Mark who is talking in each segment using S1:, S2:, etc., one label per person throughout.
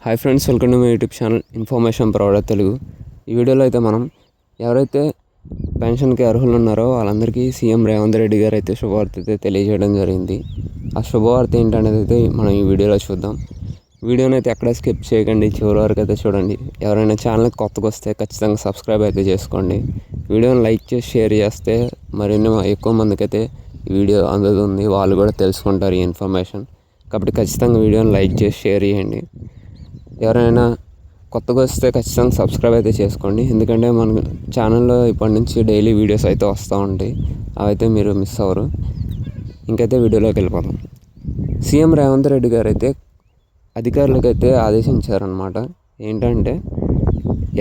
S1: Hi friends, welcome to my YouTube channel information provider Telugu. ఈ వీడియోలో అయితే మనం ఎవరైతే పెన్షన్కి అర్హులు ఉన్నారో వాళ్ళందరికీ సీఎం రేవంత్ రెడ్డి గారు అయితే శుభవార్త అయితే తెలియజేయడం జరిగింది. ఆ శుభవార్త ఏంటనేది అయితే మనం ఈ వీడియోలో చూద్దాం. వీడియోని అయితే ఎక్కడ స్కిప్ చేయకండి, చివరి వరకు అయితే చూడండి. ఎవరైనా ఛానల్కి కొత్తగా వస్తే ఖచ్చితంగా సబ్స్క్రైబ్ అయితే చేసుకోండి. వీడియోని లైక్ చేసి షేర్ చేస్తే మరిన్ని ఎక్కువ మందికి అయితే ఈ వీడియో అందుతుంది, వాళ్ళు కూడా తెలుసుకుంటారు ఈ ఇన్ఫర్మేషన్. కాబట్టి ఖచ్చితంగా వీడియోని లైక్ చేసి షేర్ చేయండి. ఎవరైనా కొత్తగా వస్తే ఖచ్చితంగా సబ్స్క్రైబ్ అయితే చేసుకోండి, ఎందుకంటే మన ఛానల్లో ఇప్పటి నుంచి డైలీ వీడియోస్ అయితే వస్తూ ఉంటాయి, అవైతే మీరు మిస్ అవ్వరు. ఇంకైతే వీడియోలోకి వెళ్ళిపోతాం. సీఎం రేవంత్ రెడ్డి గారు అయితే అధికారులకైతే ఆదేశించారనమాట. ఏంటంటే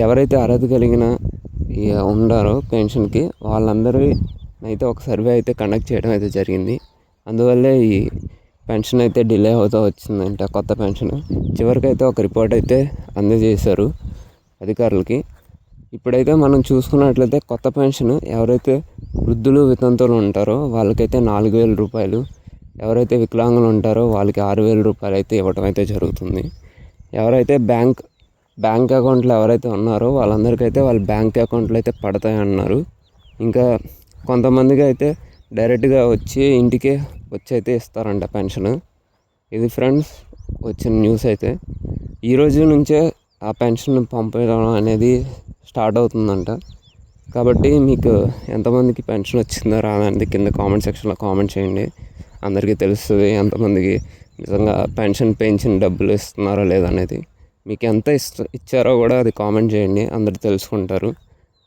S1: ఎవరైతే అర్హత కలిగిన ఉన్నారో పెన్షన్కి వాళ్ళందరూ అయితే ఒక సర్వే అయితే కండక్ట్ చేయడం అయితే జరిగింది. అందువల్లే ఈ పెన్షన్ అయితే డిలే అవుతూ వచ్చిందంట. కొత్త పెన్షన్ చివరికైతే ఒక రిపోర్ట్ అయితే అందజేశారు అధికారులకి. ఇప్పుడైతే మనం చూసుకున్నట్లయితే కొత్త పెన్షన్ ఎవరైతే వృద్ధులు వితంతువులు ఉంటారో వాళ్ళకైతే 4,000 రూపాయలు, ఎవరైతే వికలాంగులు ఉంటారో వాళ్ళకి 6,000 రూపాయలు అయితే ఇవ్వడం అయితే జరుగుతుంది. ఎవరైతే బ్యాంక్ అకౌంట్లో ఎవరైతే ఉన్నారో వాళ్ళందరికైతే వాళ్ళ బ్యాంక్ అకౌంట్లో అయితే పడతాయన్నారు. ఇంకా కొంతమందికి అయితే డైరెక్ట్గా వచ్చి ఇంటికే వచ్చి అయితే ఇస్తారంట పెన్షన్. ఇది ఫ్రెండ్స్ వచ్చిన న్యూస్. అయితే ఈరోజు నుంచే ఆ పెన్షన్ పంపడం అనేది స్టార్ట్ అవుతుందంట. కాబట్టి మీకు ఎంతమందికి పెన్షన్ వచ్చిందో రాదండి కింద కామెంట్ సెక్షన్లో కామెంట్ చేయండి. అందరికీ తెలుస్తుంది ఎంతమందికి నిజంగా పెన్షన్ పెంచిన డబ్బులు ఇస్తున్నారో లేదనేది. మీకు ఎంత ఇచ్చారో కూడా అది కామెంట్ చేయండి, అందరు తెలుసుకుంటారు.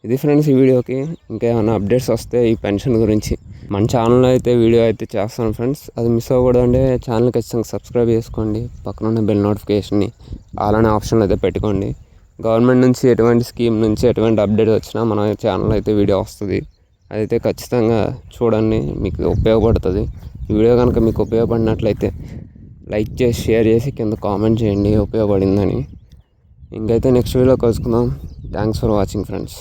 S1: ఇది ఫ్రెండ్స్ ఈ వీడియోకి. ఇంకా ఏమైనా అప్డేట్స్ వస్తే ఈ పెన్షన్ గురించి మన ఛానల్లో అయితే వీడియో అయితే చేస్తాను ఫ్రెండ్స్. అది మిస్ అవ్వకూడదు అంటే ఛానల్ ఖచ్చితంగా సబ్స్క్రైబ్ చేసుకోండి. పక్కన ఉన్న బెల్ నోటిఫికేషన్ని అలానే ఆప్షన్లో అయితే పెట్టుకోండి. గవర్నమెంట్ నుంచి ఎటువంటి స్కీమ్ నుంచి ఎటువంటి అప్డేట్ వచ్చినా మన ఛానల్ అయితే వీడియో వస్తుంది. అదైతే ఖచ్చితంగా చూడండి, మీకు ఉపయోగపడుతుంది. ఈ వీడియో కనుక మీకు ఉపయోగపడినట్లయితే లైక్ చేసి షేర్ చేసి కింద కామెంట్ చేయండి ఉపయోగపడిందని. ఇంకైతే నెక్స్ట్ వీడియో కలుసుకుందాం. Thanks for watching friends.